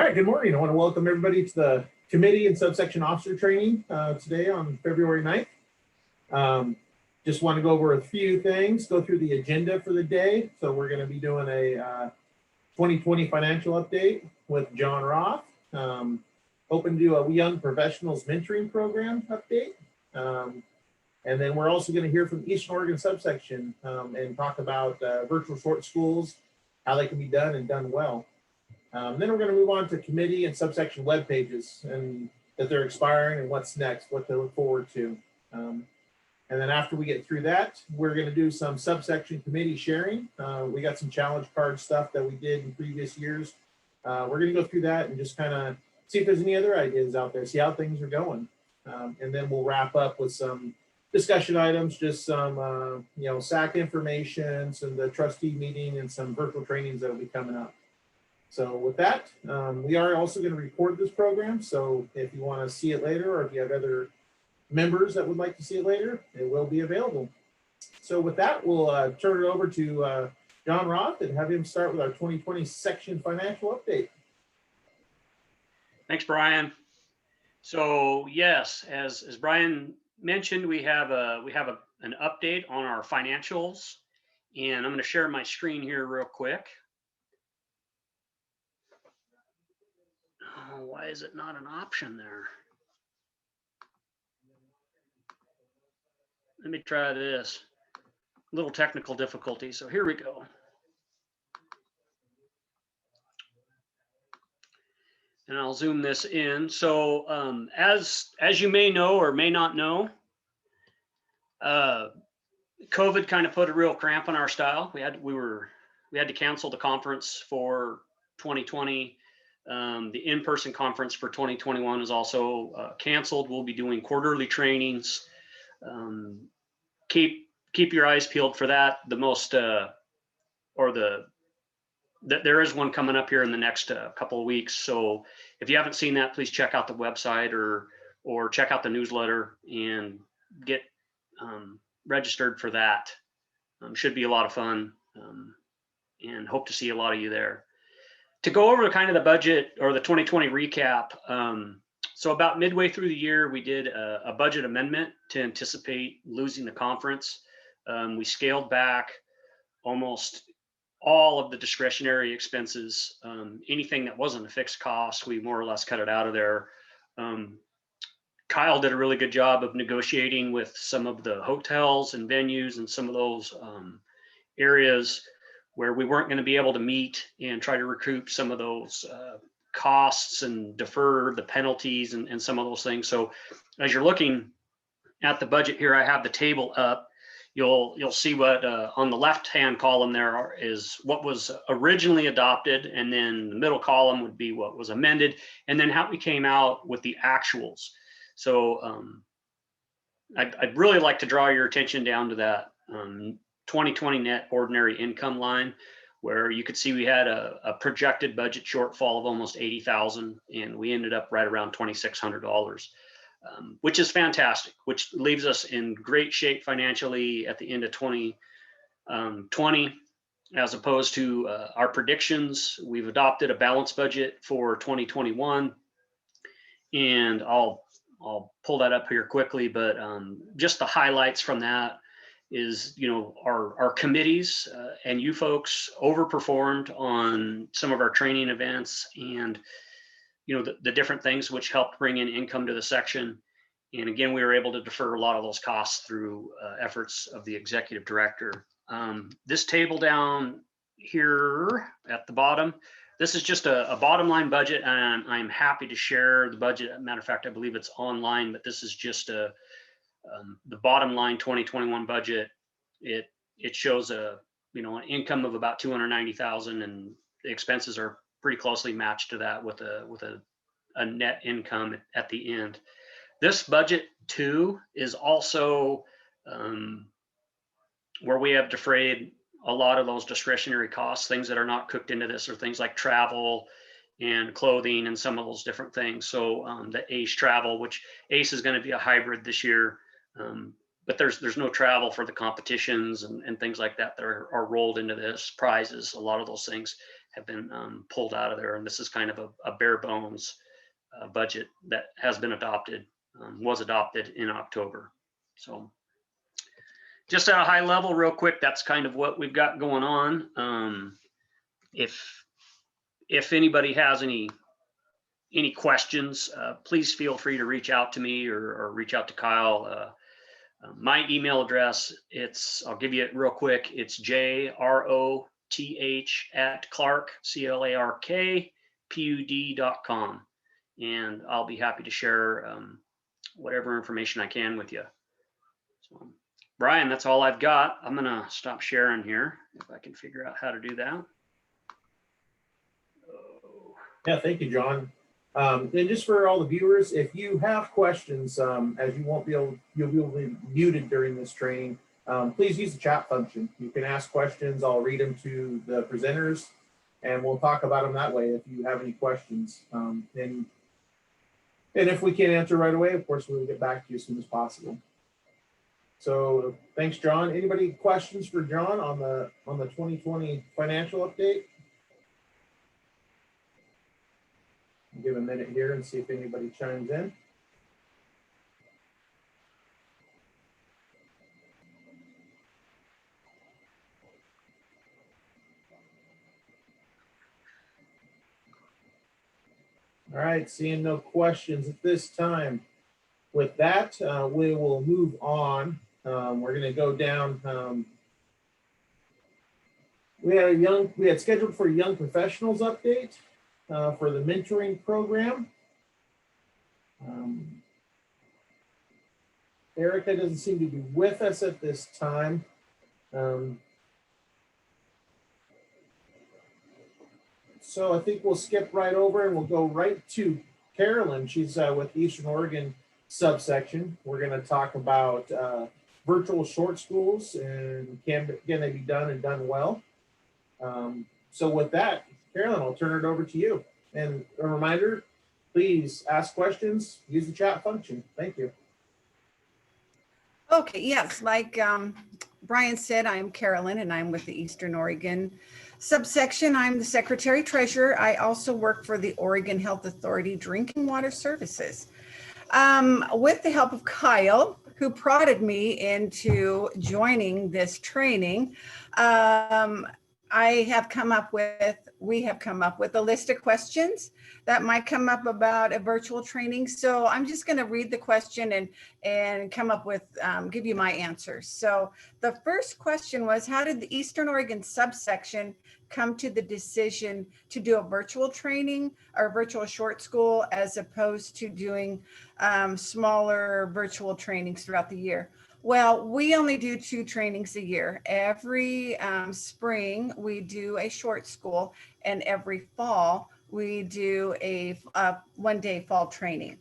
right, good morning. I want to welcome everybody to the committee and subsection officer training today on February 9th. Just want to go over a few things, go through the agenda for the day. So we're going to be doing a 2020 financial update with John Roth. Hoping to do a young professionals mentoring program update. And then we're also going to hear from Eastern Oregon subsection and talk about virtual short schools, how they can be done and done well. Then we're going to move on to committee and subsection web pages and that they're expiring and what's next, what to look forward to. And then after we get through that, we're going to do some subsection committee sharing. We got some challenge card stuff that we did in previous years. We're going to go through that and just kind of see if there's any other ideas out there, see how things are going. And then we'll wrap up with some discussion items, just some, SAC information, some the trustee meeting and some virtual trainings that will be coming up. So with that, we are also going to record this program. So if you want to see it later, or if you have other members that would like to see it later, it will be available. So with that, we'll turn it over to John Roth and have him start with our 2020 section financial update. Thanks, Brian. So yes, as Brian mentioned, we have an update on our financials, and I'm going to share my screen here real quick. Oh, why is it not an option there? Let me try this. Little technical difficulty. So here we go. And I'll zoom this in. So as you may know or may not know, COVID kind of put a real cramp on our style. We had to cancel the conference for 2020. The in-person conference for 2021 is also canceled. We'll be doing quarterly trainings. Keep your eyes peeled for that. There is one coming up here in the next couple of weeks. So if you haven't seen that, please check out the website or check out the newsletter and get registered for that. Should be a lot of fun, and hope to see a lot of you there. To go over kind of the budget or the 2020 recap, so about midway through the year, we did a budget amendment to anticipate losing the conference. We scaled back almost all of the discretionary expenses. Anything that wasn't a fixed cost, we more or less cut it out of there. Kyle did a really good job of negotiating with some of the hotels and venues and some of those areas where we weren't going to be able to meet and try to recoup some of those costs and defer the penalties and some of those things. So as you're looking at the budget here, I have the table up. You'll see what on the left-hand column there is what was originally adopted, and then the middle column would be what was amended, and then how we came out with the actuals. So I'd really like to draw your attention down to that 2020 net ordinary income line, where you could see we had a projected budget shortfall of almost $80,000, and we ended up right around $2,600, which is fantastic, which leaves us in great shape financially at the end of 2020, as opposed to our predictions. We've adopted a balanced budget for 2021, and I'll pull that up here quickly, but just the highlights from that is, our committees and you folks overperformed on some of our training events and, the different things which helped bring in income to the section. And again, we were able to defer a lot of those costs through efforts of the executive director. This table down here at the bottom, this is just a bottom line budget, and I'm happy to share the budget. As a matter of fact, I believe it's online, but this is just the bottom line 2021 budget. It shows an income of about $290,000, and the expenses are pretty closely matched to that with a net income at the end. This budget too is also where we have defrayed a lot of those discretionary costs. Things that are not cooked into this are things like travel and clothing and some of those different things. So the ACE travel, which ACE is going to be a hybrid this year, but there's no travel for the competitions and things like that are rolled into this. Prizes, a lot of those things have been pulled out of there. And this is kind of a bare bones budget that has been adopted, was adopted in October. So just at a high level, real quick, that's kind of what we've got going on. If anybody has any questions, please feel free to reach out to me or reach out to Kyle. My email address, I'll give you it real quick. It's JROTH@Clark, CLARKPUD.com. And I'll be happy to share whatever information I can with you. So, Brian, that's all I've got. I'm gonna stop sharing here if I can figure out how to do that. Yeah, thank you, John. And just for all the viewers, if you have questions, as you'll be able to be muted during this training, please use the chat function. You can ask questions. I'll read them to the presenters, and we'll talk about them that way if you have any questions. And if we can't answer right away, of course, we'll get back to you as soon as possible. So thanks, John. Anybody questions for John on the 2020 financial update? I'll give a minute here and see if anybody chimes in. All right, seeing no questions at this time. With that, we will move on. We're going to go down. We had scheduled for a young professionals update for the mentoring program. Erica doesn't seem to be with us at this time. So I think we'll skip right over and we'll go right to Carolyn. She's with Eastern Oregon Subsection. We're going to talk about virtual short schools and can they be done and done well. So with that, Carolyn, I'll turn it over to you. And a reminder, please ask questions, use the chat function. Thank you. Okay, yes, like Brian said, I'm Carolyn and I'm with the Eastern Oregon Subsection. I'm the Secretary Treasurer. I also work for the Oregon Health Authority Drinking Water Services. With the help of Kyle, who prodded me into joining this training, we have come up with a list of questions that might come up about a virtual training. So I'm just going to read the question and come up with, give you my answers. So the first question was, how did the Eastern Oregon Subsection come to the decision to do a virtual training or virtual short school as opposed to doing smaller virtual trainings throughout the year? Well, we only do 2 trainings a year. Every spring, we do a short school, and every fall, we do a one-day fall training.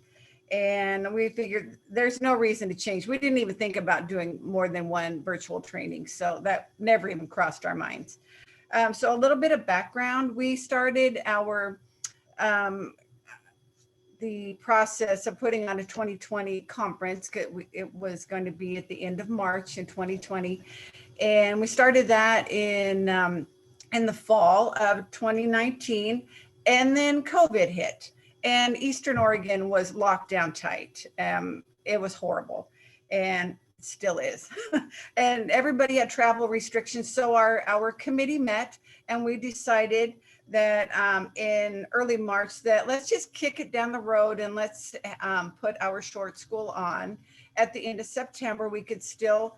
And we figured there's no reason to change. We didn't even think about doing more than one virtual training, so that never even crossed our minds. So a little bit of background. We started the process of putting on a 2020 conference. It was going to be at the end of March in 2020. And we started that in the fall of 2019. And then COVID hit and Eastern Oregon was locked down tight. It was horrible and it still is. And everybody had travel restrictions. So our committee met and we decided that in early March that let's just kick it down the road and let's put our short school on. At the end of September, we could still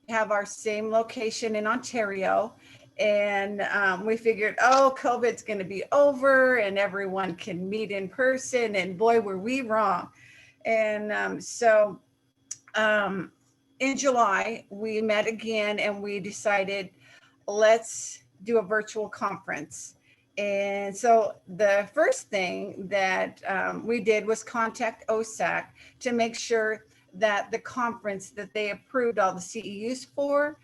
have our same location in Ontario. And we figured, oh, COVID's going to be over and everyone can meet in person. And boy, were we wrong. And so in July, we met again and we decided, let's do a virtual conference. And so the first thing that we did was contact OSAC to make sure that the conference that they approved all the CEUs for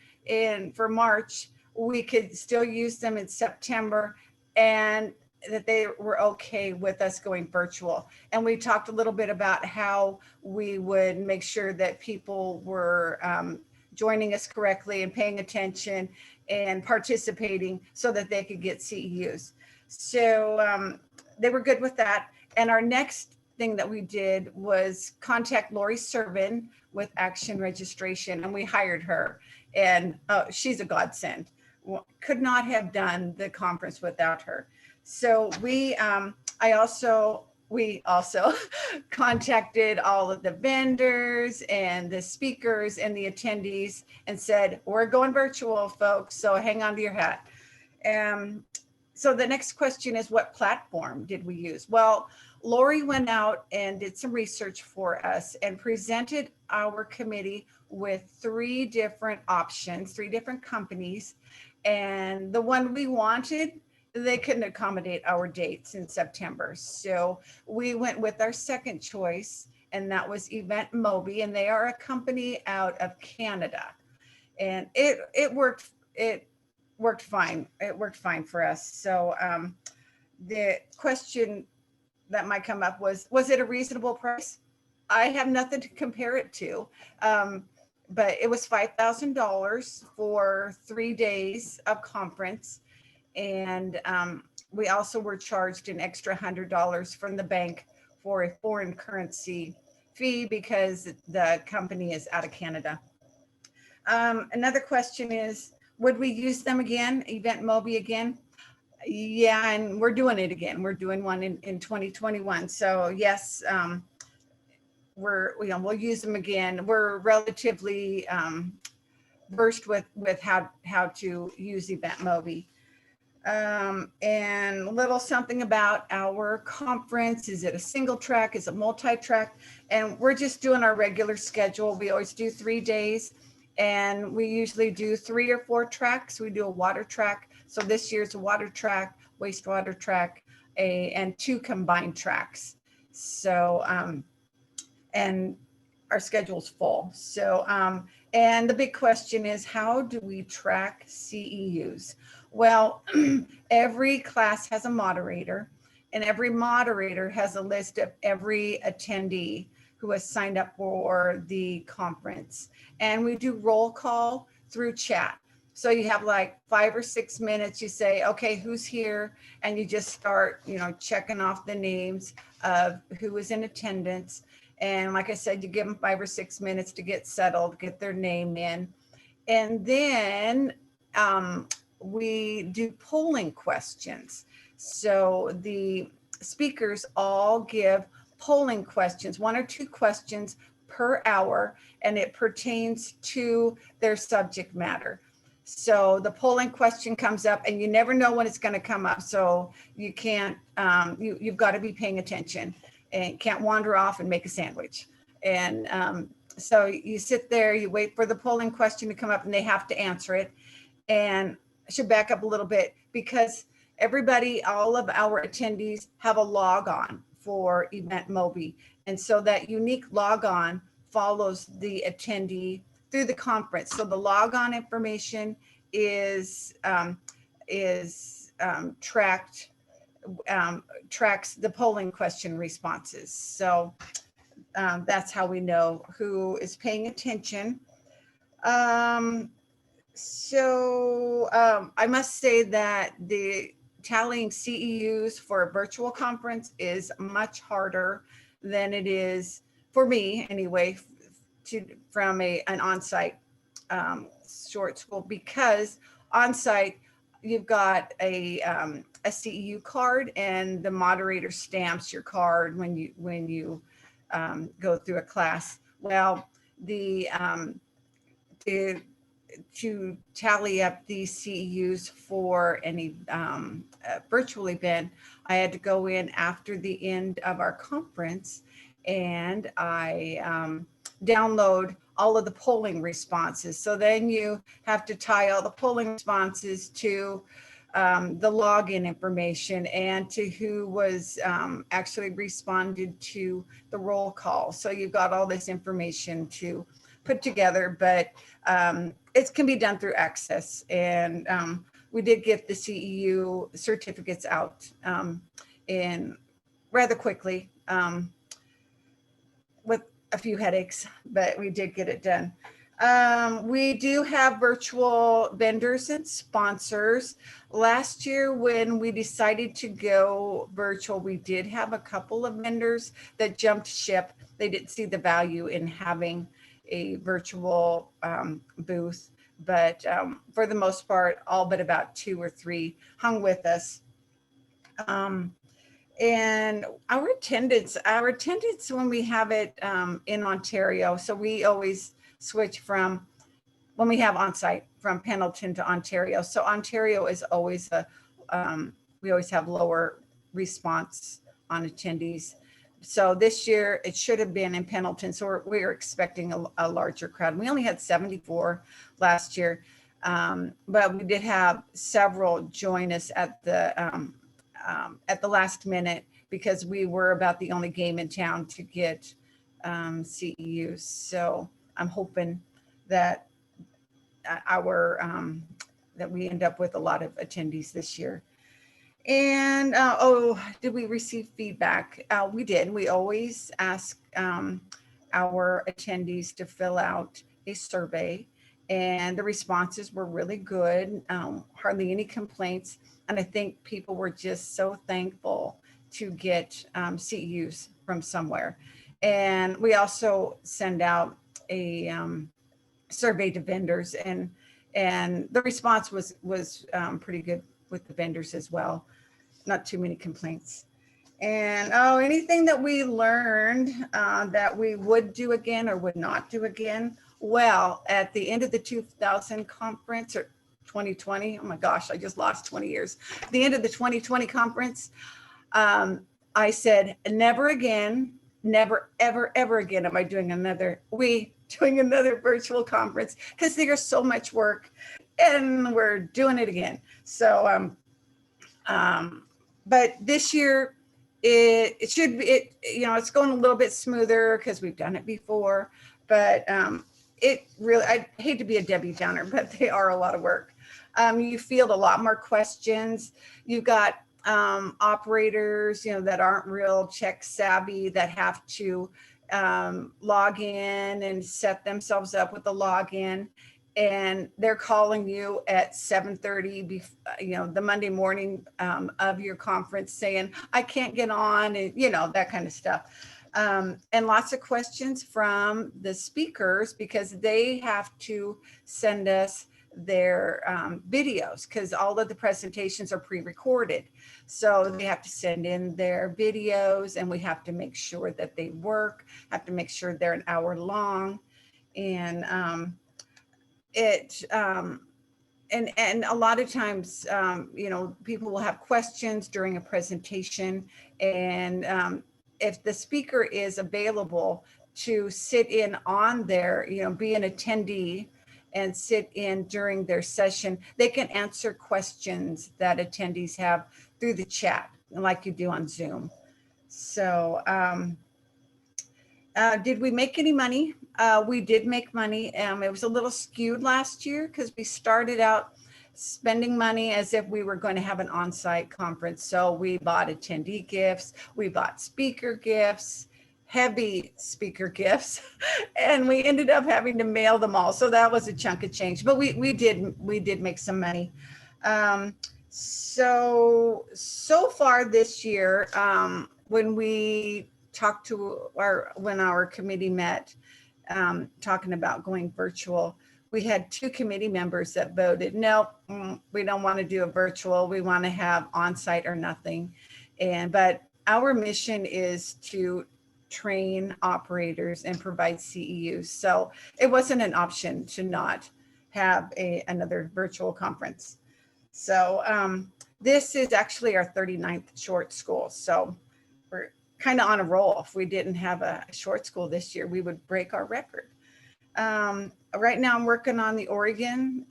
March, we could still use them in September and that they were okay with us going virtual. And we talked a little bit about how we would make sure that people were joining us correctly and paying attention and participating so that they could get CEUs. So they were good with that. And our next thing that we did was contact Lori Servin with Action Registration, and we hired her. And she's a godsend. Could not have done the conference without her. So we also contacted all of the vendors and the speakers and the attendees and said, we're going virtual, folks, so hang on to your hat. So the next question is, what platform did we use? Well, Lori went out and did some research for us and presented our committee with 3 different options, 3 different companies. And the one we wanted, they couldn't accommodate our dates in September. So we went with our second choice, and that was Event Mobi, and they are a company out of Canada. And it worked fine. It worked fine for us. So the question that might come up was it a reasonable price? I have nothing to compare it to. But it was $5,000 for 3 days of conference. And we also were charged an extra $100 from the bank for a foreign currency fee because the company is out of Canada. Another question is, would we use them again, Event Mobi again? Yeah, and we're doing it again. We're doing one in 2021. So yes, we'll use them again. We're relatively versed with how to use Event Mobi. And a little something about our conference. Is it a single track? Is it multi-track? And we're just doing our regular schedule. We always do 3 days, and we usually do 3 or 4 tracks. We do a water track. So this year's a water track, wastewater track, and 2 combined tracks. So, and our schedule's full. So, and the big question is, how do we track CEUs? Well, every class has a moderator, and every moderator has a list of every attendee who has signed up for the conference. And we do roll call through chat. So you have like 5 or 6 minutes, you say, okay, who's here? And you just start, checking off the names of who is in attendance. And like I said, you give them 5 or 6 minutes to get settled, get their name in. And then we do polling questions. So the speakers all give polling questions, 1 or 2 questions per hour, and it pertains to their subject matter. So the polling question comes up, and you never know when it's going to come up. So you can't, you've got to be paying attention and can't wander off and make a sandwich. And so you sit there, you wait for the polling question to come up, and they have to answer it. And I should back up a little bit, because everybody, all of our attendees have a log on for Event Mobi. And so that unique log on follows the attendee through the conference. So the log on information is tracked, tracks the polling question responses. So that's how we know who is paying attention. So I must say that the tallying CEUs for a virtual conference is much harder than it is for me anyway, from an on-site short school, because on-site you've got a CEU card, and the moderator stamps your card when you go through a class. Well, to tally up the CEUs for any virtual event, I had to go in after the end of our conference, and I download all of the polling responses. So then you have to tie all the polling responses to the login information and to who was actually responded to the roll call. So you've got all this information to put together, but it can be done through Access. And we did get the CEU certificates out in rather quickly with a few headaches, but we did get it done. We do have virtual vendors and sponsors. Last year, when we decided to go virtual, we did have a couple of vendors that jumped ship. They didn't see the value in having a virtual booth, but for the most part, all but about 2 or 3 hung with us. And our attendance when we have it in Ontario, so we always switch from when we have on-site from Pendleton to Ontario. So Ontario is always we always have lower response on attendees. So this year it should have been in Pendleton. So we're expecting a larger crowd. We only had 74 last year, but we did have several join us at the last minute because we were about the only game in town to get CEUs. So I'm hoping that that we end up with a lot of attendees this year. And did we receive feedback? We did. We always ask our attendees to fill out a survey, and the responses were really good. Hardly any complaints, and I think people were just so thankful to get CEUs from somewhere. And we also send out a survey to vendors, and the response was pretty good with the vendors as well. Not too many complaints. And anything that we learned that we would do again or would not do again. Well, at the end of the 2000 conference, or 2020, oh my gosh, I just lost 20 years. At the end of the 2020 conference, I said, never again, never, ever, ever again am I doing another virtual conference, because there's so much work, and we're doing it again. So, but this year it should be, it's going a little bit smoother because we've done it before, but it really, I hate to be a Debbie Downer, but they are a lot of work. You field a lot more questions. You've got operators, that aren't real tech savvy, that have to log in and set themselves up with the login, and they're calling you at 7:30, the Monday morning of your conference, saying, I can't get on, and that kind of stuff. And lots of questions from the speakers, because they have to send us their videos, because all of the presentations are pre-recorded. So they have to send in their videos, and we have to make sure that they work, have to make sure they're an hour long. And and a lot of times, people will have questions during a presentation, and if the speaker is available to sit in on their, be an attendee and sit in during their session, they can answer questions that attendees have through the chat, like you do on Zoom. So did we make any money? We did make money. It was a little skewed last year because we started out spending money as if we were going to have an on-site conference. So we bought attendee gifts, we bought speaker gifts, heavy speaker gifts, and we ended up having to mail them all. So that was a chunk of change, but we did make some money. So far this year, when we talked to when our committee met, talking about going virtual, we had 2 committee members that voted, no, we don't want to do a virtual. We want to have on-site or nothing. But our mission is to train operators and provide CEUs. So it wasn't an option to not have another virtual conference. So this is actually our 39th short school. So we're kind of on a roll. If we didn't have a short school this year, we would break our record. Right now I'm working on the Oregon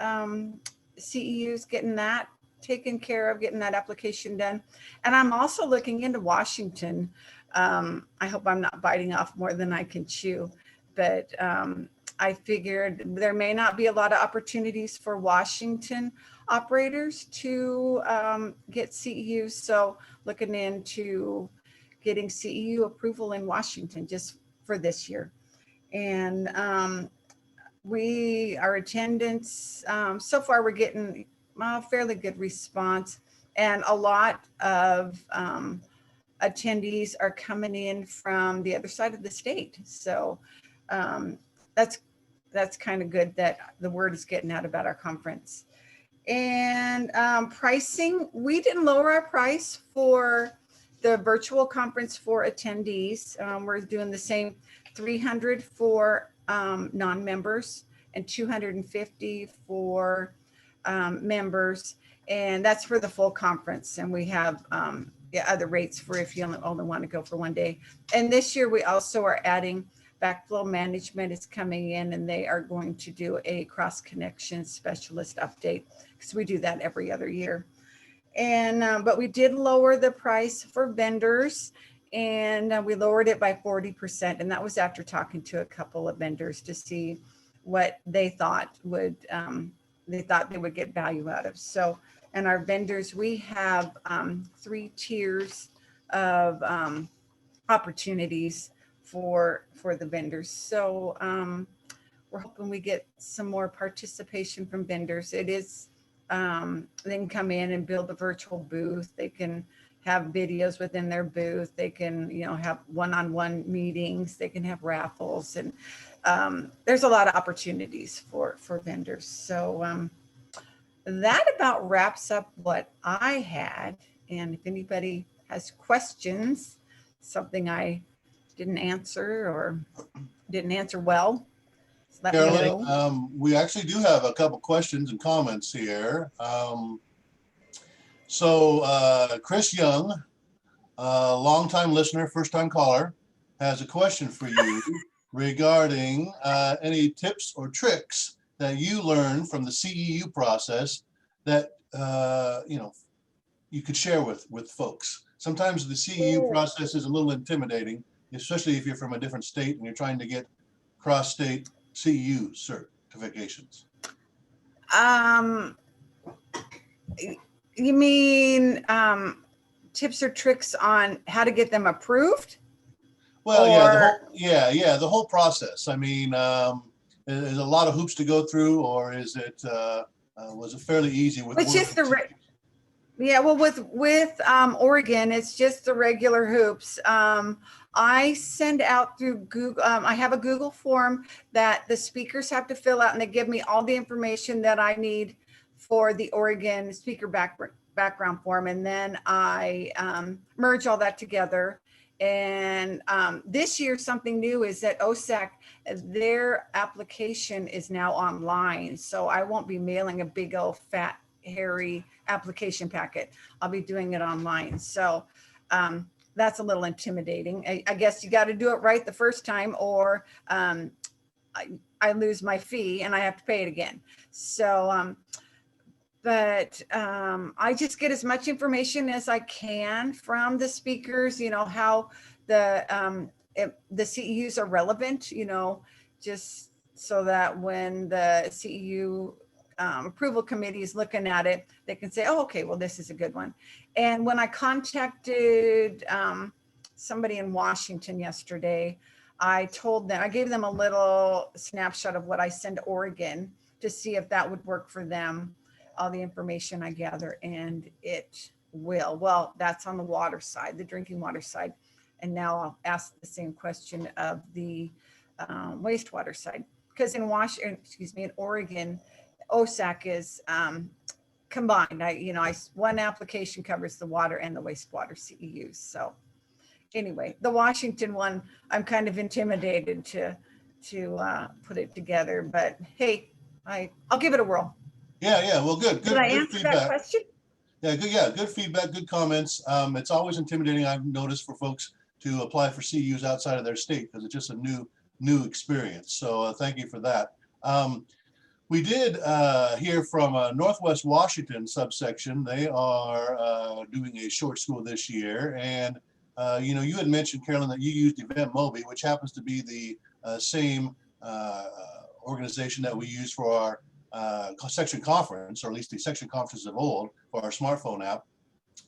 CEUs, getting that taken care of, getting that application done. And I'm also looking into Washington. I hope I'm not biting off more than I can chew, but I figured there may not be a lot of opportunities for Washington operators to get CEUs. So looking into getting CEU approval in Washington just for this year. And our attendance, so far we're getting fairly good response, and a lot of attendees are coming in from the other side of the state. So that's kind of good that the word is getting out about our conference. And pricing, we didn't lower our price for the virtual conference for attendees. We're doing the same, 300 for non-members and 250 for members. And that's for the full conference. And we have other rates for if you only want to go for one day. And this year we also are adding backflow management is coming in, and they are going to do a cross connection specialist update, because we do that every other year. And but we did lower the price for vendors, and we lowered it by 40%. And that was after talking to a couple of vendors to see what they thought they would get value out of. So, and our vendors, we have 3 tiers of opportunities for the vendors. So we're hoping we get some more participation from vendors. It is, they can come in and build a virtual booth. They can have videos within their booth. They can, have one-on-one meetings. They can have raffles, and there's a lot of opportunities for vendors. So that about wraps up what I had. And if anybody has questions, something I didn't answer or didn't answer well, let me know. Carolyn, we actually do have a couple questions and comments here. So Chris Young, longtime listener, first time caller, has a question for you regarding any tips or tricks that you learned from the CEU process that you could share with folks. Sometimes the CEU process is a little intimidating, especially if you're from a different state and you're trying to get cross-state CEU certifications. You mean tips or tricks on how to get them approved? Well, yeah, the whole process. I mean, is a lot of hoops to go through, or is it was it fairly easy with? It's just with Oregon, it's just the regular hoops. I send out through Google. I have a Google form that the speakers have to fill out, and they give me all the information that I need for the Oregon speaker background form, and then I merge all that together. And this year, something new is that OSAC, their application is now online. So I won't be mailing a big old fat, hairy application packet. I'll be doing it online. So that's a little intimidating. I guess you got to do it right the first time, or I lose my fee and I have to pay it again. So but I just get as much information as I can from the speakers, how the CEUs are relevant, just so that when the CEU approval committee is looking at it, they can say, oh, okay, well, this is a good one. And when I contacted somebody in Washington yesterday, I gave them a little snapshot of what I send to Oregon to see if that would work for them. All the information I gather, and it will. Well, that's on the water side, the drinking water side. And now I'll ask the same question of the wastewater side, because in Oregon, OSAC is combined. One application covers the water and the wastewater CEUs. So anyway, the Washington one, I'm kind of intimidated to put it together, but hey, I'll give it a whirl. Yeah. Well, good. Did I answer that question? Yeah, good feedback, good comments. It's always intimidating, I've noticed, for folks to apply for CEUs outside of their state, because it's just a new experience. So thank you for that. We did hear from Northwest Washington subsection. They are doing a short school this year. And, you had mentioned, Carolyn, that you used EventMobi, which happens to be the same organization that we use for our section conference, or at least the section conferences of old, for our smartphone app.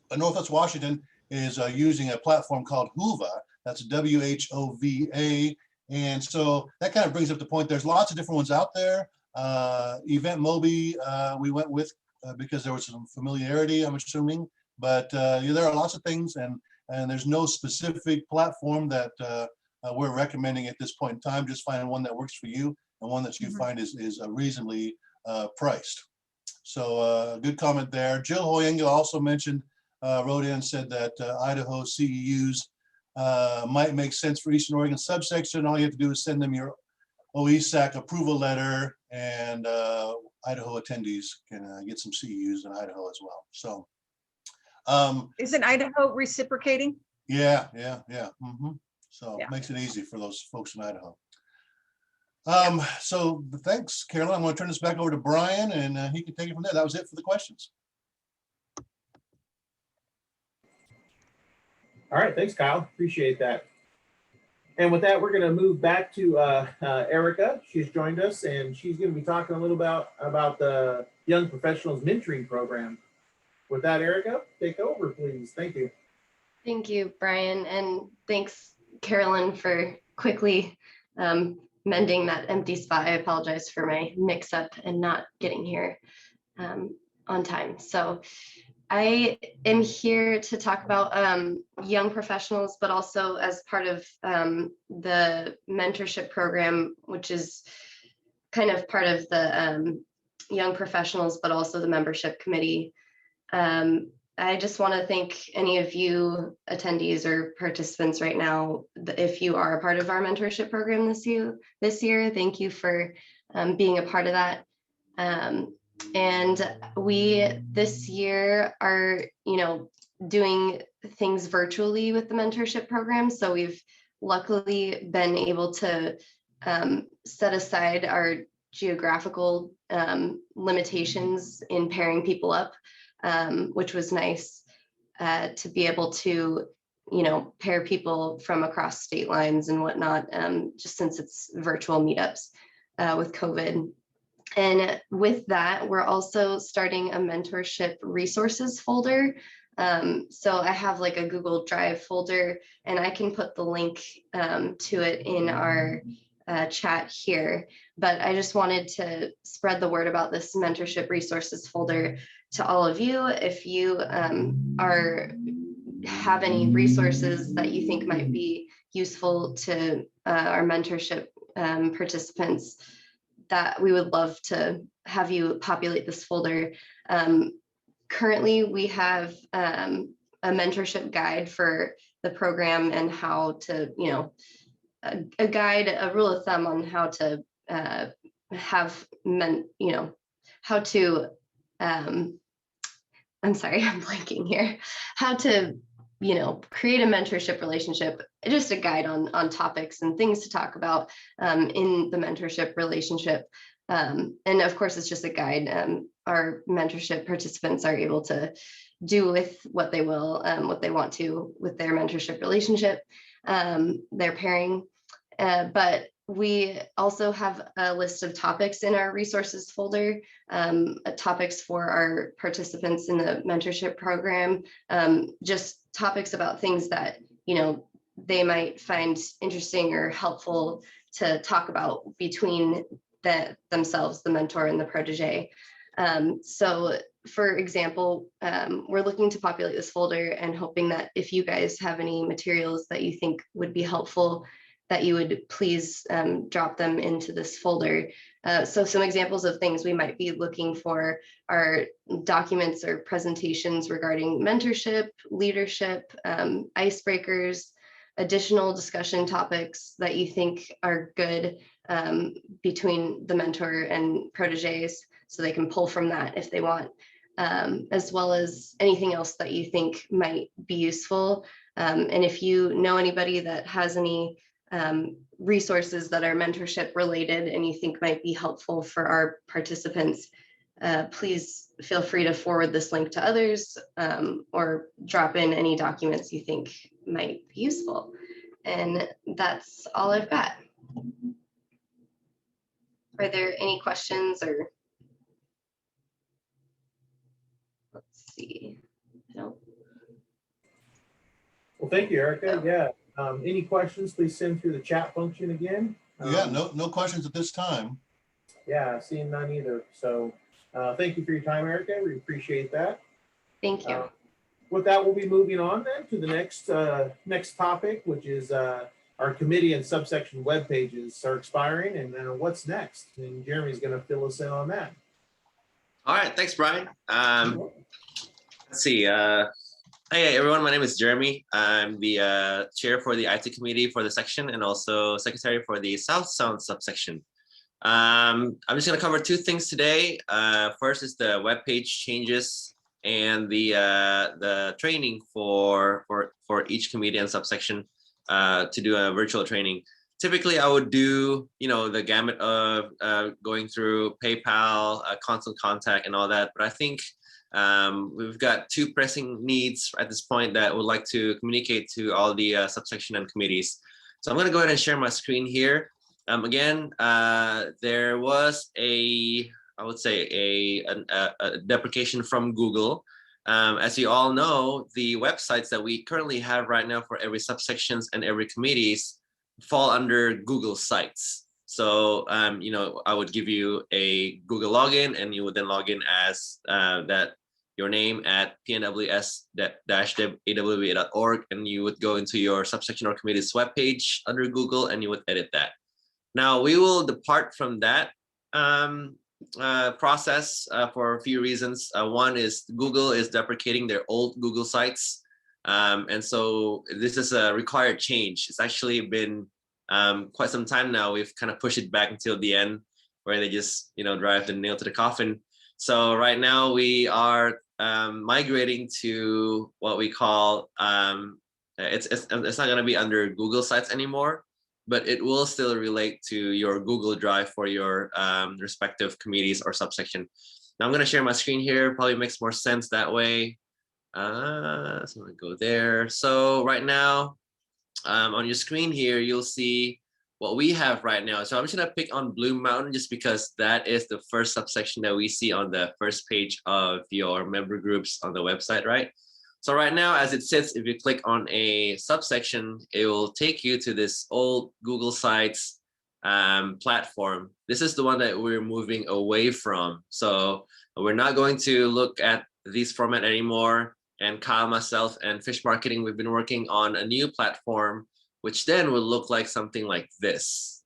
But Northwest Washington is using a platform called Whova. That's WHOVA, And so that kind of brings up the point. There's lots of different ones out there. Event Mobi, we went with because there was some familiarity, I'm assuming. But yeah, there are lots of things, and there's no specific platform that we're recommending at this point in time. Just find one that works for you and one that you find is reasonably priced. So good comment there. Jill Hoyenga also mentioned, wrote in and said that Idaho CEUs might make sense for Eastern Oregon subsection. All you have to do is send them your OESAC approval letter, and Idaho attendees can get some CEUs in Idaho as well. So Isn't Idaho reciprocating? yeah. So Yeah. makes it easy for those folks in Idaho. So thanks, Carolyn. I'm going to turn this back over to Brian, and he can take it from there. That was it for the questions. All right, thanks, Kyle. Appreciate that. And with that, we're going to move back to Erica. She's joined us, and she's going to be talking a little about the Young Professionals Mentoring Program. With that, Erica, take over, please. Thank you. Thank you, Brian, and thanks, Carolyn, for quickly mending that empty spot. I apologize for my mix-up and not getting here on time. So I am here to talk about young professionals, but also as part of the mentorship program, which is kind of part of the young professionals, but also the membership committee. I just want to thank any of you attendees or participants right now. If you are a part of our mentorship program this year, thank you for being a part of that. And we this year are, doing things virtually with the mentorship program. So we've luckily been able to set aside our geographical limitations in pairing people up, which was nice to be able to, pair people from across state lines and whatnot, just since it's virtual meetups with COVID. And with that, we're also starting a mentorship resources folder. So I have like a Google Drive folder, and I can put the link to it in our chat here. But I just wanted to spread the word about this mentorship resources folder to all of you. If you have any resources that you think might be useful to our mentorship participants, that we would love to have you populate this folder. Currently, we have a mentorship guide for the program and how to, a guide, a rule of thumb on how to how to, I'm sorry, I'm blanking here, how to, create a mentorship relationship, just a guide on topics and things to talk about in the mentorship relationship. And of course, it's just a guide. Our mentorship participants are able to do with what they will, what they want to with their mentorship relationship, their pairing. But we also have a list of topics in our resources folder, topics for our participants in the mentorship program, just topics about things that, they might find interesting or helpful to talk about between themselves, the mentor and the protege. So for example, we're looking to populate this folder and hoping that if you guys have any materials that you think would be helpful, that you would please drop them into this folder. So some examples of things we might be looking for are documents or presentations regarding mentorship, leadership, icebreakers, additional discussion topics that you think are good between the mentor and proteges, so they can pull from that if they want, as well as anything else that you think might be useful. And if you know anybody that has any resources that are mentorship related and you think might be helpful for our participants, please feel free to forward this link to others, or drop in any documents you think might be useful. And that's all I've got. Are there any questions or? Let's see. No. Well, thank you, Erica. Yeah, Any questions, please send through the chat function again. Yeah, no questions at this time. Yeah, seeing none either. So thank you for your time, Erica. We appreciate that. Thank you. With that, we'll be moving on then to the next topic, which is our committee and subsection web pages are expiring, and what's next? And Jeremy's going to fill us in on that. All right, thanks, Brian. Let's see. Hey everyone, my name is Jeremy. I'm the chair for the IT committee for the section and also secretary for the South Sound subsection. I'm just going to cover two things today. First is the web page changes and the training for each committee and subsection to do a virtual training. Typically, I would do the gamut of going through PayPal, constant contact, and all that. But I think we've got two pressing needs at this point that I would like to communicate to all the subsection and committees. So I'm going to go ahead and share my screen here. Again, there was I would say a deprecation from Google. As you all know, the websites that we currently have right now for every subsections and every committees fall under Google Sites. So, I would give you a Google login and you would then log in as your name at PNWS-awwa.org, and you would go into your subsection or committee's webpage under Google and you would edit that. Now, we will depart from that process for a few reasons. One is Google is deprecating their old Google Sites. And so this is a required change. It's actually been quite some time now. We've kind of pushed it back until the end where they just, drive the nail to the coffin. So right now we are migrating to what we call, it's not going to be under Google Sites anymore, but it will still relate to your Google Drive for your respective committees or subsection. Now I'm going to share my screen here. Probably makes more sense that way. So I'm going to go there. So right now on your screen here, you'll see what we have right now. So I'm just going to pick on Blue Mountain just because that is the first subsection that we see on the first page of your member groups on the website, right? So right now, as it sits, if you click on a subsection, it will take you to this old Google Sites platform. This is the one that we're moving away from. So we're not going to look at these format anymore. And Kyle, myself, and Fish Marketing, we've been working on a new platform, which then will look like something like this.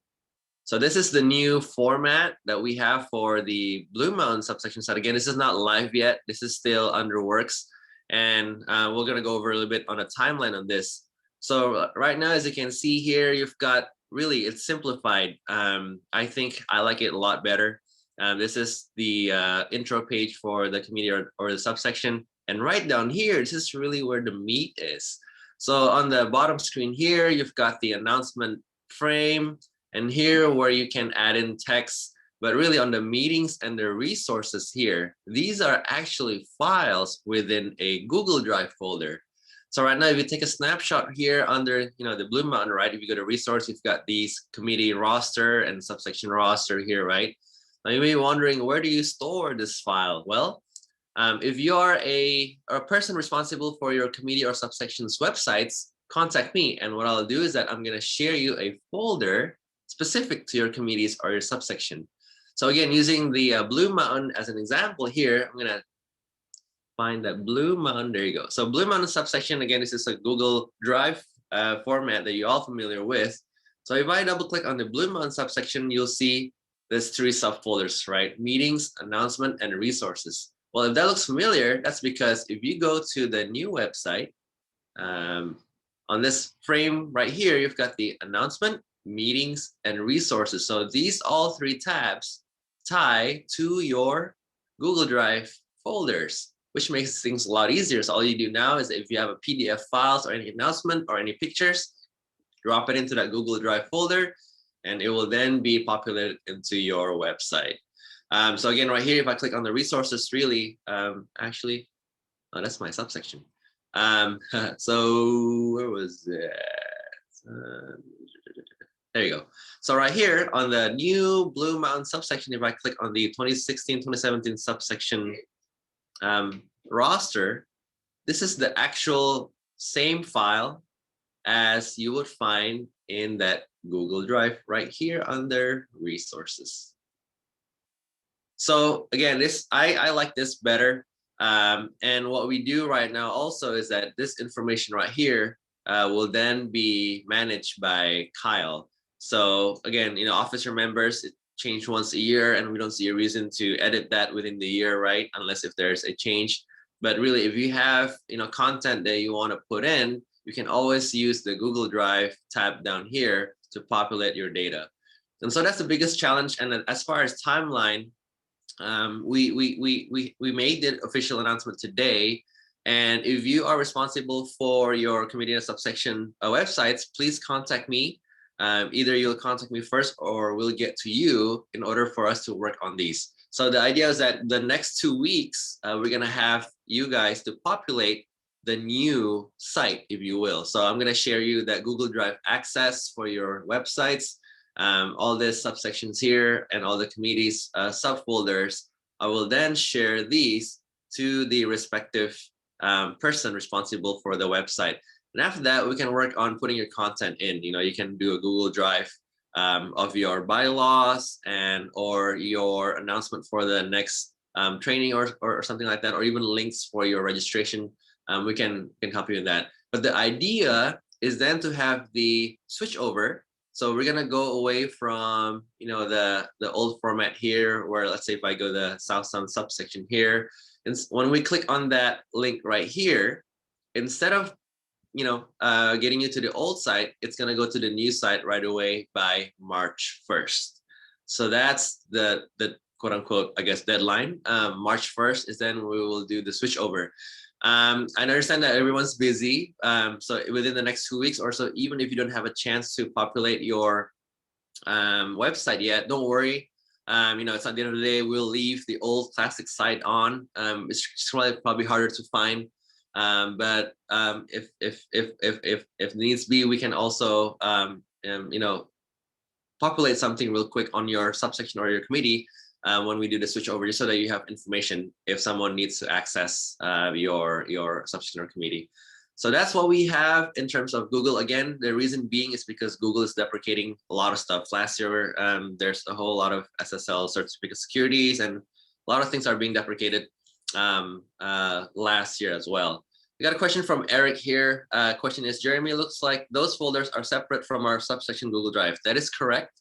So this is the new format that we have for the Blue Mountain subsection site. Again, this is not live yet. This is still under works. And we're going to go over a little bit on a timeline on this. So right now, as you can see here, you've got really, it's simplified. I think I like it a lot better. This is the intro page for the committee or the subsection. And right down here, this is really where the meat is. So on the bottom screen here, you've got the announcement frame, and here where you can add in text. But really on the meetings and the resources here, these are actually files within a Google Drive folder. So right now, if you take a snapshot here under the Blue Mountain, right? If you go to resource, you've got these committee roster and subsection roster here, right? Now you may be wondering, where do you store this file? Well, if you are a person responsible for your committee or subsection's websites, contact me. And what I'll do is that I'm going to share you a folder specific to your committees or your subsection. So again, using the Blue Mountain as an example here, I'm going to find that Blue Mountain. There you go. So Blue Mountain subsection, again, this is a Google Drive format that you're all familiar with. So if I double click on the Blue Mountain subsection, you'll see there's three subfolders, right? Meetings, announcement, and resources. Well, if that looks familiar, that's because if you go to the new website, on this frame right here, you've got the announcement, meetings, and resources. So these all three tabs tie to your Google Drive folders, which makes things a lot easier. So all you do now is if you have a PDF files or any announcement or any pictures, drop it into that Google Drive folder, and it will then be populated into your website. So again, right here, if I click on the resources, really, actually, oh, that's my subsection. So where was that? There you go. So right here on the new Blue Mountain subsection, if I click on the 2016-2017 subsection roster, this is the actual same file as you would find in that Google Drive right here under resources. So again, I like this better. And what we do right now also is that this information right here will then be managed by Kyle. So again, officer members, it changed once a year, and we don't see a reason to edit that within the year, right? Unless if there's a change. But really, if you have content that you want to put in, you can always use the Google Drive tab down here to populate your data. And so that's the biggest challenge. And then as far as timeline, we made the official announcement today. And if you are responsible for your committee and subsection websites, please contact me. Either you'll contact me first or we'll get to you in order for us to work on these. So the idea is that the next 2 weeks, we're going to have you guys to populate the new site, if you will. So I'm going to share you that Google Drive access for your websites. All these subsections here and all the committees subfolders. I will then share these to the respective person responsible for the website. And after that, we can work on putting your content in. You can do a Google Drive of your bylaws or your announcement for the next training or something like that, or even links for your registration. We can help you with that. But the idea is then to have the switch over. So we're gonna go away from the old format here, where let's say if I go the South Sound subsection here, and when we click on that link right here, instead of getting you to the old site, it's gonna go to the new site right away by March 1st. So that's the quote unquote, I guess, deadline. March 1st is then we will do the switch over. I understand that everyone's busy. So within the next 2 weeks or so, even if you don't have a chance to populate your website yet, don't worry. It's at the end of the day, we'll leave the old classic site on. It's probably harder to find. But if needs be, we can also populate something real quick on your subsection or your committee when we do the switch over, just so that you have information if someone needs to access your subsection or committee. So that's what we have in terms of Google. Again, the reason being is because Google is deprecating a lot of stuff. Last year, there's a whole lot of SSL certificate securities, and a lot of things are being deprecated last year as well. We got a question from Eric here. Question is, Jeremy, looks like those folders are separate from our subsection Google Drive. That is correct.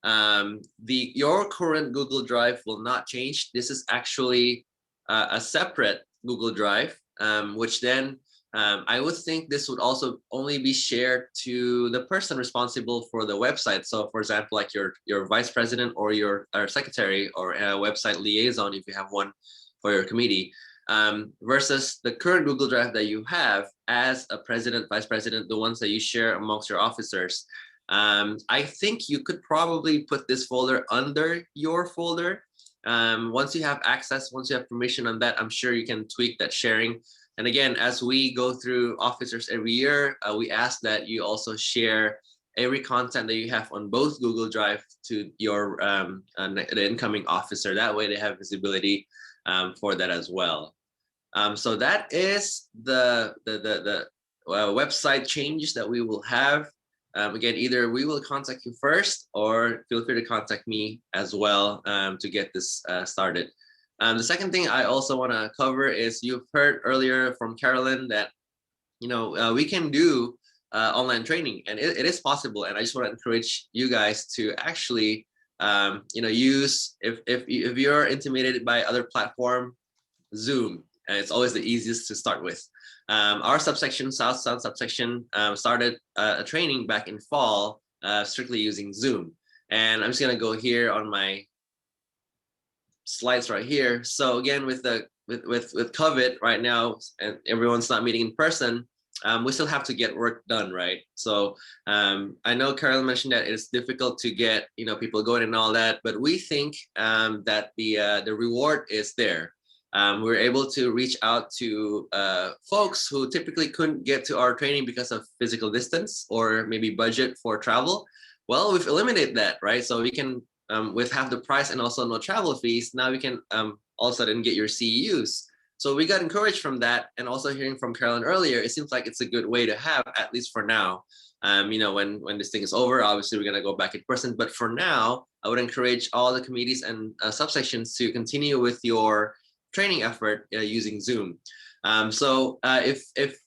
Your current Google Drive will not change. This is actually a separate Google Drive, which then I would think this would also only be shared to the person responsible for the website. So for example, like your vice president or your secretary or a website liaison, if you have one for your committee, versus the current Google Drive that you have as a president, vice president, the ones that you share amongst your officers. I think you could probably put this folder under your folder. Once you have access, once you have permission on that, I'm sure you can tweak that sharing. And again, as we go through officers every year, we ask that you also share every content that you have on both Google Drive to your the incoming officer. That way they have visibility for that as well. So that is the website changes that we will have. Again, either we will contact you first, or feel free to contact me as well to get this started. The second thing I also want to cover is, you've heard earlier from Carolyn that we can do online training, and it is possible. And I just want to encourage you guys to actually use, if you're intimidated by other platform, Zoom. And it's always the easiest to start with. Our subsection, South Sound subsection, started a training back in fall, strictly using Zoom. And I'm just gonna go here on my slides right here. So again, with COVID right now, and everyone's not meeting in person, we still have to get work done, right? So I know Carol mentioned that it's difficult to get people going and all that, but we think that the reward is there. We're able to reach out to folks who typically couldn't get to our training because of physical distance or maybe budget for travel. Well, we've eliminated that, right? So we can, with half the price and also no travel fees, now we can all of a sudden get your CEUs So we got encouraged from that, and also hearing from Carolyn earlier, it seems like it's a good way to have, at least for now. When this thing is over, obviously we're gonna go back in person, but for now, I would encourage all the committees and subsections to continue with your training effort using Zoom. If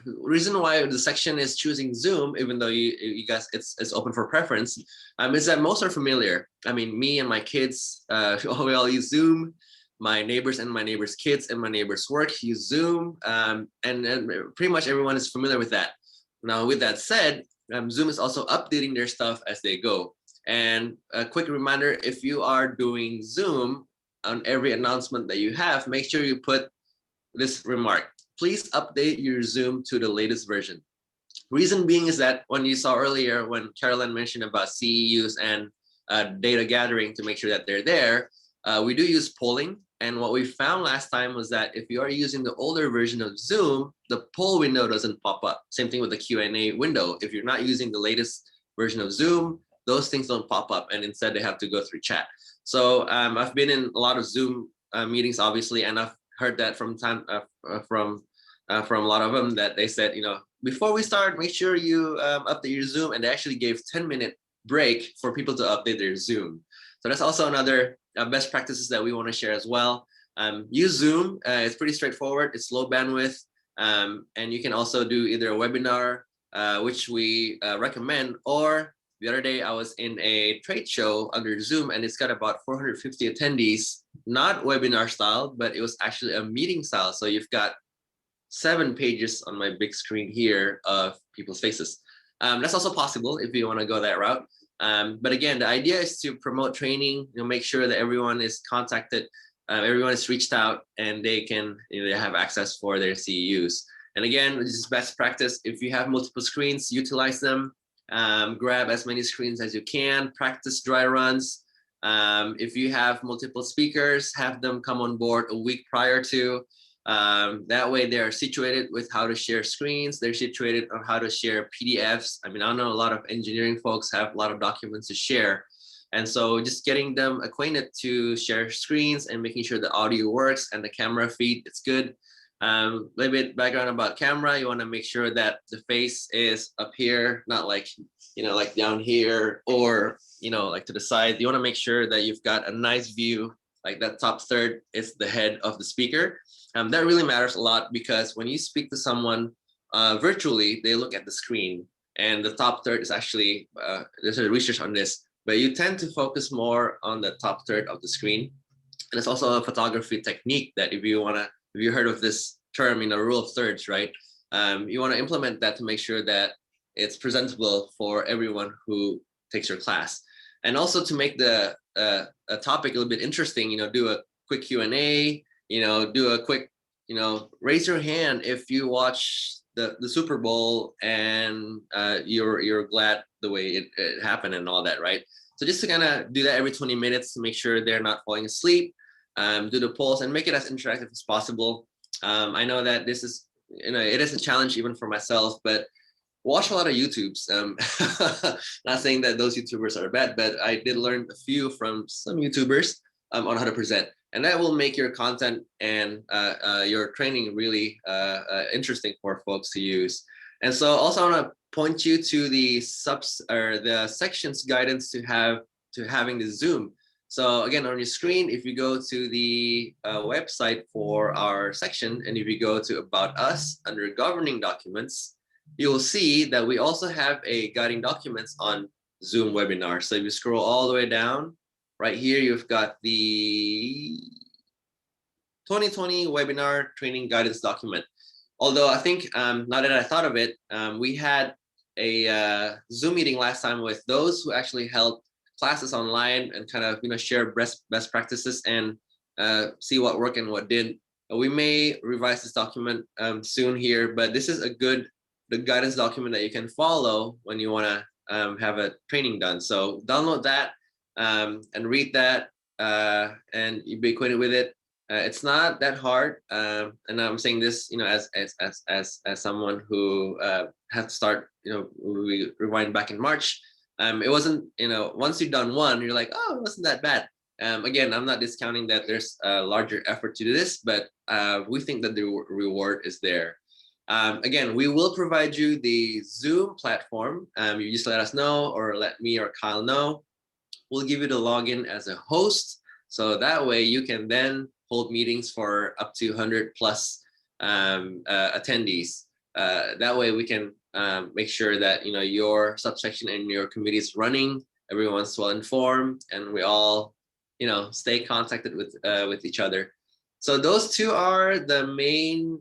reason why the section is choosing Zoom, even though you guys, it's open for preference, is that most are familiar. I mean, me and my kids, we all use Zoom. My neighbors and my neighbors' kids and my neighbors' work use Zoom, and pretty much everyone is familiar with that. Now, with that said, Zoom is also updating their stuff as they go. And a quick reminder, if you are doing Zoom on every announcement that you have, make sure you put this remark: please update your Zoom to the latest version. Reason being is that when you saw earlier, when Carolyn mentioned about CEUs and data gathering to make sure that they're there, we do use polling. And what we found last time was that if you are using the older version of Zoom, the poll window doesn't pop up. Same thing with the Q&A window. If you're not using the latest version of Zoom, those things don't pop up, and instead they have to go through chat. So I've been in a lot of Zoom meetings, obviously, and I've heard that from a lot of them, that they said, before we start, make sure you update your Zoom, and they actually gave 10-minute break for people to update their Zoom. So that's also another best practices that we want to share as well. Use Zoom. It's pretty straightforward. It's low bandwidth. And you can also do either a webinar, which we recommend, or the other day I was in a trade show under Zoom, and it's got about 450 attendees, not webinar style, but it was actually a meeting style. So you've got 7 pages on my big screen here of people's faces. That's also possible if you want to go that route. But again, the idea is to promote training, make sure that everyone is contacted, everyone is reached out, and they can they have access for their CEUs. And again, this is best practice. If you have multiple screens, utilize them. Grab as many screens as you can. Practice dry runs. If you have multiple speakers, have them come on board a week prior to. That way they're situated with how to share screens. They're situated on how to share PDFs. I mean, I know a lot of engineering folks have a lot of documents to share. And so just getting them acquainted to share screens and making sure the audio works and the camera feed, it's good. A little bit background about camera. You want to make sure that the face is up here, not like, like down here, or, like to the side. You want to make sure that you've got a nice view, like that top third is the head of the speaker. That really matters a lot, because when you speak to someone virtually, they look at the screen, and the top third is actually, there's a research on this, but you tend to focus more on the top third of the screen. And it's also a photography technique that if you heard of this term, rule of thirds, right? You want to implement that to make sure that it's presentable for everyone who takes your class. And also to make the a topic a little bit interesting, do a quick Q&A, do a quick, raise your hand if you watch the Super Bowl and you're glad the way it happened and all that, right? So just to kind of do that every 20 minutes to make sure they're not falling asleep, do the polls and make it as interactive as possible. I know that this is, it is a challenge even for myself, but watch a lot of YouTubes. Not saying that those YouTubers are bad, but I did learn a few from some YouTubers on how to present. And that will make your content and your training really interesting for folks to use. And so also I want to point you to the sections guidance to having the Zoom. So again, on your screen, if you go to the website for our section, and if you go to About Us under Governing Documents, you'll see that we also have a guiding documents on Zoom webinar. So if you scroll all the way down, right here, you've got the 2020 webinar training guidance document. Although I think, now that I thought of it, we had a Zoom meeting last time with those who actually held classes online and kind of share best practices and see what worked and what didn't. We may revise this document soon here, but this is the guidance document that you can follow when you want to have a training done. So download that and read that, and you'll be acquainted with it. It's not that hard, and I'm saying this, as someone who had to start, we rewind back in March. It wasn't, once you've done one, you're like, oh, it wasn't that bad. Again, I'm not discounting that there's a larger effort to do this, but we think that the reward is there. Again, we will provide you the Zoom platform. You just let us know, or let me or Kyle know. We'll give you the login as a host. So that way you can then hold meetings for up to 100 plus attendees. That way we can make sure that your subsection and your committee is running, everyone's well informed, and we all stay contacted with each other. So those two are the main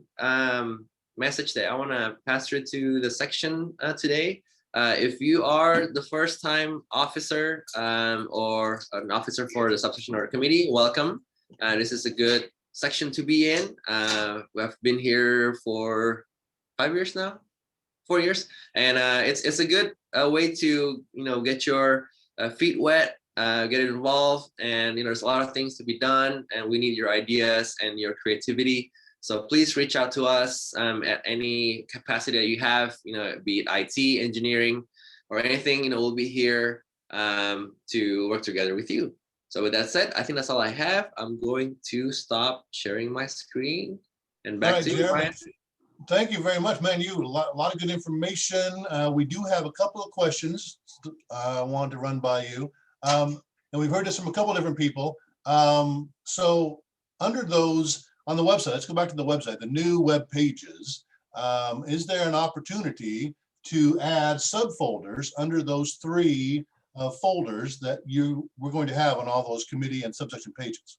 message that I want to pass through to the section today. If you are the first time officer or an officer for the subsection or committee, welcome. This is a good section to be in. We have been here for 5 years now, 4 years, and it's a good way to get your feet wet, get involved, and there's a lot of things to be done, and we need your ideas and your creativity. So please reach out to us at any capacity that you have, be it IT, engineering, or anything. We'll be here to work together with you. So with that said, I think that's all I have. I'm going to stop sharing my screen and back to you, Brian. Thank you very much, man. A lot of good information. We do have a couple of questions I wanted to run by you. And we've heard this from a couple of different people. So under those, on the website, let's go back to the website, the new web pages. Is there an opportunity to add subfolders under those three folders that we're going to have on all those committee and subsection pages?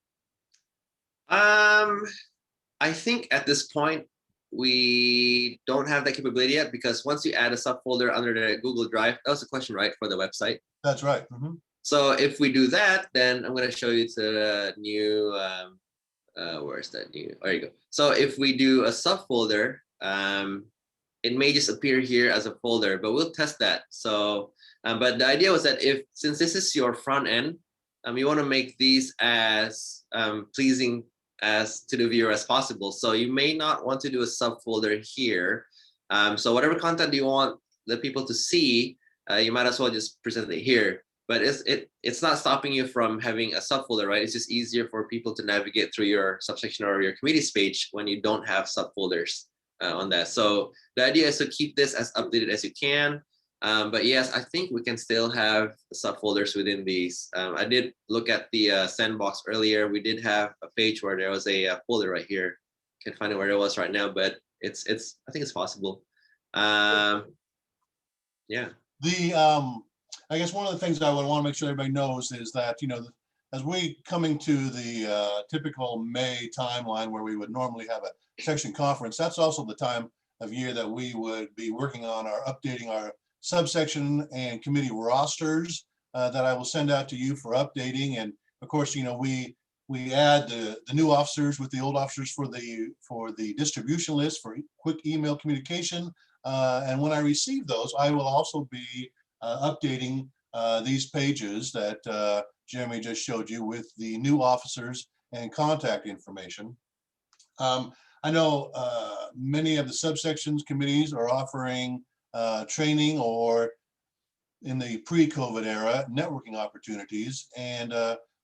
I think at this point, we don't have that capability yet, because once you add a subfolder under the Google Drive, that was a question, right, for the website? That's right. Mm-hmm. So if we do that, then I'm going to show you to the new, where's that new? There you go. So if we do a subfolder, it may just appear here as a folder, but we'll test that. So, but the idea was that since this is your front end, you want to make these as pleasing as to the viewer as possible. So you may not want to do a subfolder here. So whatever content you want the people to see, you might as well just present it here. But it's not stopping you from having a subfolder, right? It's just easier for people to navigate through your subsection or your committee's page when you don't have subfolders on that. So the idea is to keep this as updated as you can. But yes, I think we can still have subfolders within these. I did look at the sandbox earlier. We did have a page where there was a folder right here. Can't find it where it was right now, but I think it's possible. Yeah. I guess one of the things I would want to make sure everybody knows is that, as we coming to the typical May timeline where we would normally have a section conference, that's also the time of year that we would be working on updating our subsection and committee rosters that I will send out to you for updating. And of course, we add the new officers with the old officers for the distribution list for quick email communication. And when I receive those, I will also be updating these pages that Jeremy just showed you with the new officers and contact information. I know many of the subsections committees are offering training, or in the pre-COVID era, networking opportunities. And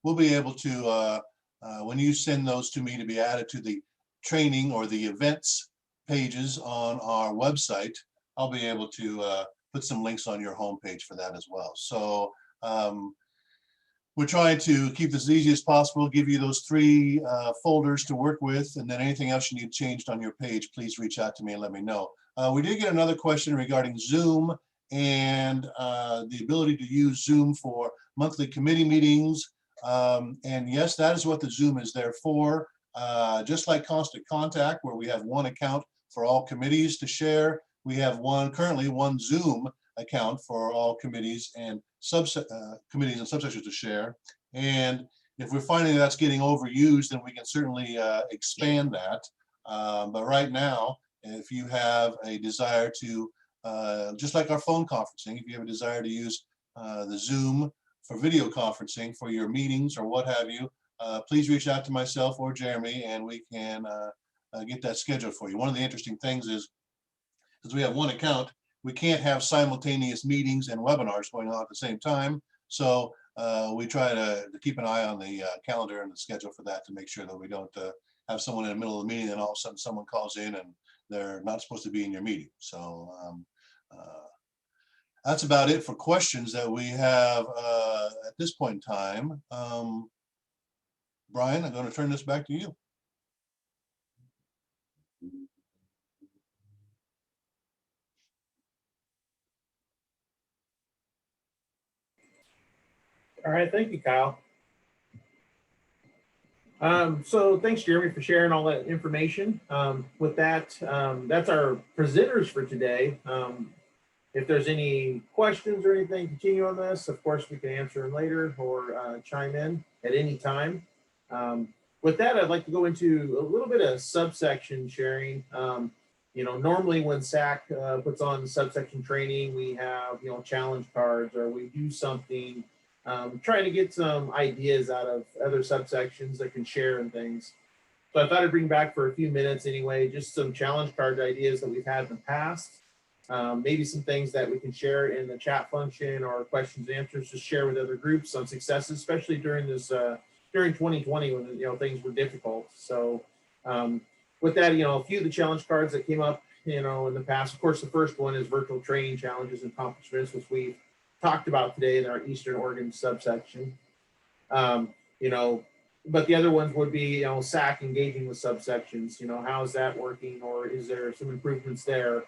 we'll be able to, when you send those to me to be added to the training or the events pages on our website, I'll be able to put some links on your homepage for that as well. So we're trying to keep this as easy as possible, give you those three folders to work with, and then anything else you need changed on your page, please reach out to me and let me know. We did get another question regarding Zoom and the ability to use Zoom for monthly committee meetings. And yes, that is what the Zoom is there for. Just like Constant Contact, where we have one account for all committees to share, we have currently one Zoom account for all committees and subsections to share. And if we're finding that's getting overused, then we can certainly expand that. But right now, if you have a desire to, just like our phone conferencing, if you have a desire to use the Zoom for video conferencing for your meetings or what have you, please reach out to myself or Jeremy, and we can get that scheduled for you. One of the interesting things is, because we have one account, we can't have simultaneous meetings and webinars going on at the same time. So we try to keep an eye on the calendar and the schedule for that to make sure that we don't have someone in the middle of the meeting and all of a sudden someone calls in and they're not supposed to be in your meeting. So that's about it for questions that we have at this point in time. Brian, I'm going to turn this back to you. All right, thank you, Kyle. So thanks, Jeremy, for sharing all that information. With that, that's our presenters for today. If there's any questions or anything, continue on this. Of course, we can answer them later or chime in at any time. With that, I'd like to go into a little bit of subsection sharing. You know, normally when SAC puts on subsection training, we have, you know, challenge cards or we do something, trying to get some ideas out of other subsections that can share and things. So I thought I'd bring back for a few minutes anyway, just some challenge card ideas that we've had in the past. Maybe some things that we can share in the chat function or questions and answers to share with other groups on successes, especially during this, during 2020 when, you know, things were difficult. So with that, you know, a few of the challenge cards that came up, you know, in the past, of course, the first one is virtual training challenges and accomplishments, which we've talked about today in our Eastern Oregon subsection. You know, but the other ones would be, you know, SAC engaging with subsections, you know, how is that working or is there some improvements there?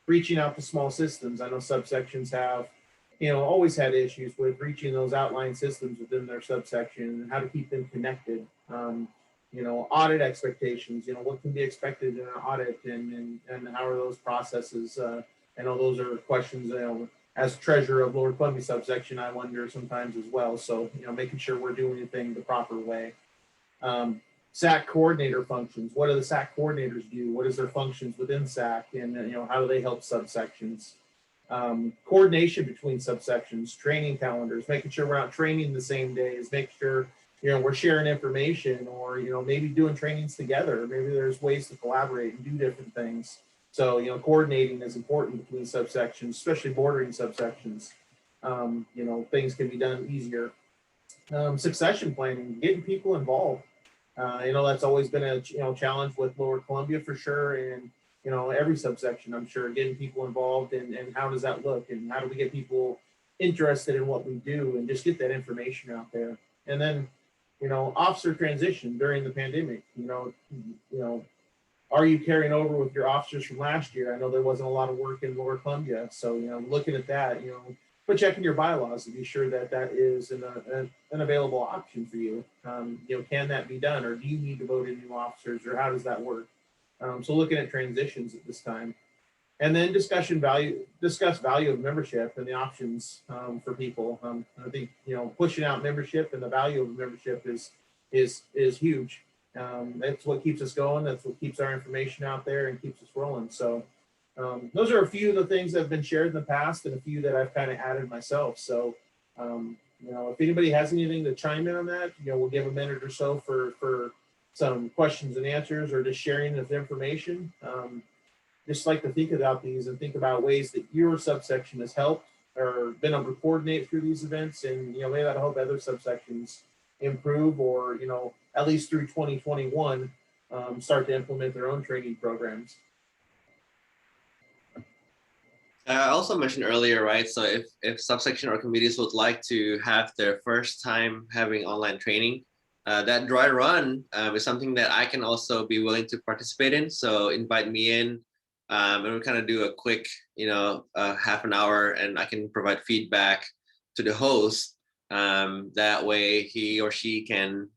Reaching out to small systems. I know subsections have, you know, always had issues with reaching those outlying systems within their subsection and how to keep them connected. You know, audit expectations, you know, what can be expected in an audit and how are those processes? I know those are questions, you know, as treasurer of Lower Columbia subsection, I wonder sometimes as well. So, you know, making sure we're doing anything the proper way. SAC coordinator functions. What do the SAC coordinators do? What is their functions within SAC? And, you know, how do they help subsections? Coordination between subsections, training calendars, making sure we're not training the same days, make sure, you know, we're sharing information or, you know, maybe doing trainings together. Maybe there's ways to collaborate and do different things. So, you know, coordinating is important between subsections, especially bordering subsections. You know, things can be done easier. Succession planning, getting people involved. You know, that's always been a, you know, challenge with Lower Columbia for sure. And, you know, every subsection, I'm sure, getting people involved and how does that look and how do we get people interested in what we do and just get that information out there. And then, you know, officer transition during the pandemic, you know, are you carrying over with your officers from last year? I know there wasn't a lot of work in Lower Columbia. So, you know, looking at that, you know, but checking your bylaws to be sure that that is an available option for you. You know, can that be done or do you need to vote in new officers or how does that work? So looking at transitions at this time. And then discuss value of membership and the options for people. I think, you know, pushing out membership and the value of membership is huge. That's what keeps us going. That's what keeps our information out there and keeps us rolling. So those are a few of the things that have been shared in the past and a few that I've kind of added myself. So, you know, if anybody has anything to chime in on that, you know, we'll give a minute or so for some questions and answers or just sharing of information. Just like to think about these and think about ways that your subsection has helped or been able to coordinate through these events. And, you know, maybe that'll help other subsections improve or, you know, at least through 2021, start to implement their own training programs. I also mentioned earlier, right? So if subsection or committees would like to have their first time having online training, that dry run is something that I can also be willing to participate in. So invite me in and we'll kind of do a quick, you know, half an hour and I can provide feedback to the host. That way he or she can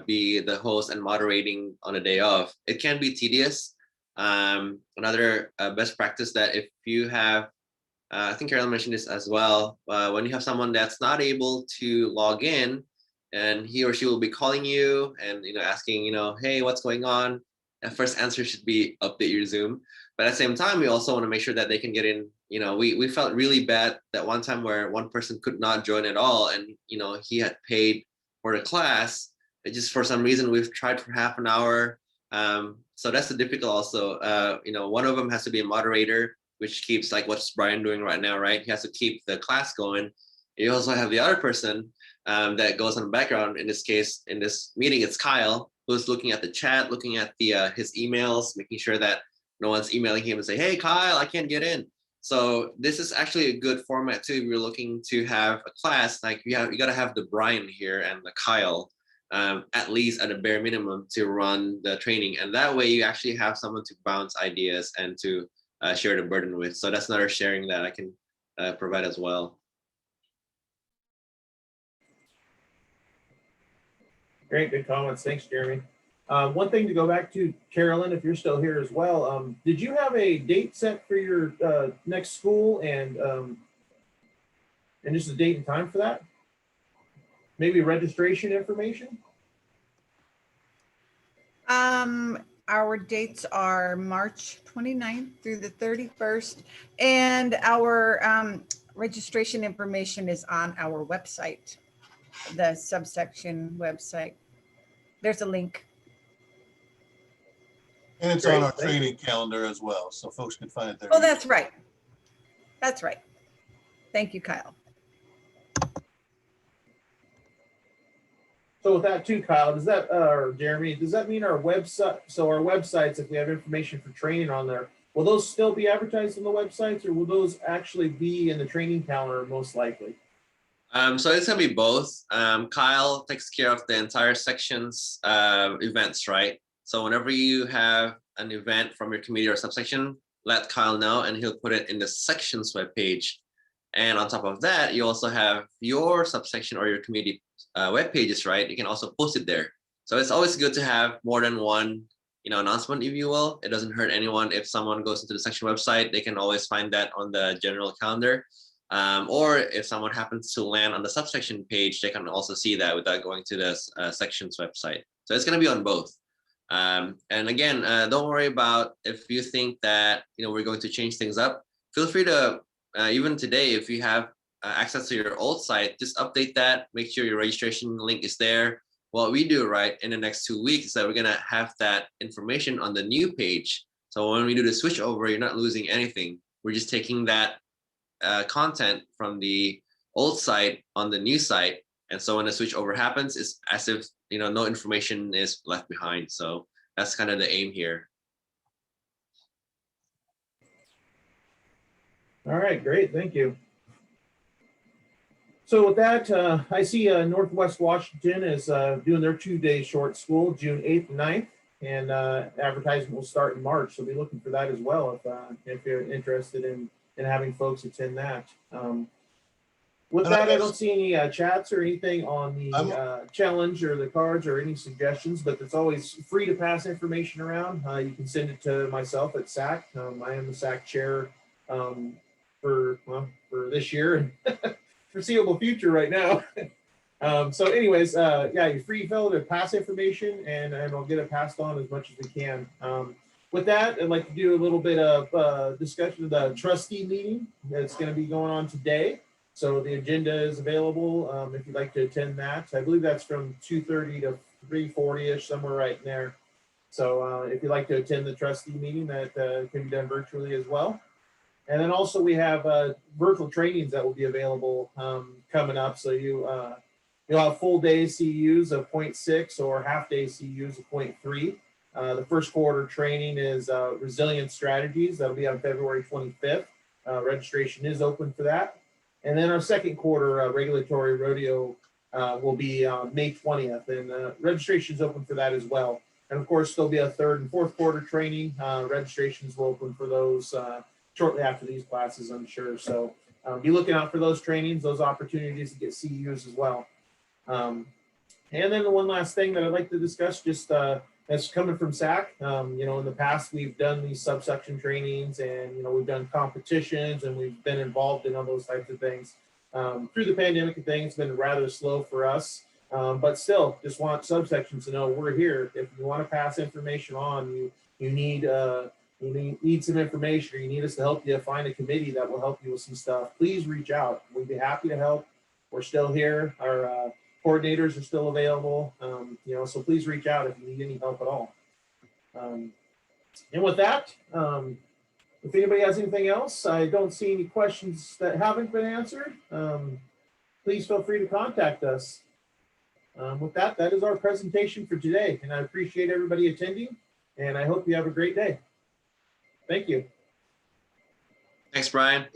be the host and moderating on a day off. It can be tedious. Another best practice that if you have, I think Carolyn mentioned this as well, when you have someone that's not able to log in and he or she will be calling you and, you know, asking, you know, hey, what's going on? And first answer should be update your Zoom. But at the same time, we also want to make sure that they can get in. You know, we felt really bad that one time where one person could not join at all. And, you know, he had paid for the class. It just for some reason, we've tried for half an hour. So that's the difficult also. You know, one of them has to be a moderator, which keeps like what's Brian doing right now, right? He has to keep the class going. You also have the other person that goes on the background. In this case, in this meeting, it's Kyle who's looking at the chat, looking at his emails, making sure that no one's emailing him and say, "Hey, Kyle, I can't get in." So this is actually a good format too. If you're looking to have a class, like you got to have the Brian here and the Kyle, at least at a bare minimum to run the training. And that way you actually have someone to bounce ideas and to share the burden with. So that's another sharing that I can provide as well. Great, good comments. Thanks, Jeremy. One thing to go back to, Carolyn, if you're still here as well, did you have a date set for your next school and just a date and time for that? Maybe registration information? Our dates are March 29th through the 31st, and our registration information is on our website, the Subsection website. There's a link. And it's Great, on our thank training calendar as well, so folks can find it there. Oh, that's right. That's right. Thank you, Kyle. So with that too, Kyle, does that, or Jeremy, does that mean our website, so our websites, if we have information for training on there, will those still be advertised on the websites, or will those actually be in the training calendar most likely? So it's gonna be both. Kyle takes care of the entire section's events, right? So whenever you have an event from your committee or subsection, let Kyle know and he'll put it in the section's webpage. And on top of that, you also have your subsection or your committee web pages, right? You can also post it there. So it's always good to have more than one, announcement, if you will. It doesn't hurt anyone if someone goes into the section website. They can always find that on the general calendar. Or if someone happens to land on the subsection page, they can also see that without going to the section's website. So it's going to be on both. And again, don't worry about if you think that we're going to change things up. Feel free to even today, if you have access to your old site, just update that. Make sure your registration link is there. What we do right in the next 2 weeks is that we're gonna have that information on the new page. So when we do the switch over, you're not losing anything. We're just taking that content from the old site on the new site. And so when the switch over happens, it's as if no information is left behind. So that's kind of the aim here. All right, great, thank you. So with that, I see Northwest Washington is doing their 2-day short school, June 8th and 9th, and advertisement will start in March. So be looking for that as well if you're interested in having folks attend that. With that, I don't see any chats or anything on the challenge or the cards or any suggestions, but it's always free to pass information around. You can send it to myself at SAC. I am the SAC chair for this year and foreseeable future right now. So anyways, yeah, you're free fellow to pass information and I'll get it passed on as much as we can. With that, I'd like to do a little bit of discussion of the trustee meeting that's going to be going on today. So the agenda is available if you'd like to attend that. I believe that's from 2:30 to 3:40-ish, somewhere right in there. So if you'd like to attend the trustee meeting, that can be done virtually as well. And then also we have virtual trainings that will be available coming up. So you'll have full day CUs of 0.6 or half day CUs of 0.3. The first quarter training is resilience strategies. That'll be on February 25th. Registration is open for that. And then our second quarter regulatory rodeo will be May 20th, and registration is open for that as well. And of course, there'll be a third and fourth quarter training. Registrations will open for those shortly after these classes, I'm sure. So be looking out for those trainings, those opportunities to get CEUs as well. And then the one last thing that I'd like to discuss, just as coming from SAC, in the past we've done these subsection trainings and, we've done competitions and we've been involved in all those types of things. Through the pandemic and things, it's been rather slow for us, but still just want subsections to know we're here. If you want to pass information on, you need some information or you need us to help you find a committee that will help you with some stuff, please reach out. We'd be happy to help. We're still here. Our coordinators are still available, so please reach out if you need any help at all. And with that, if anybody has anything else, I don't see any questions that haven't been answered. please feel free to contact us. With that, that is our presentation for today, and I appreciate everybody attending, and I hope you have a great day. Thank you. Thanks, Brian.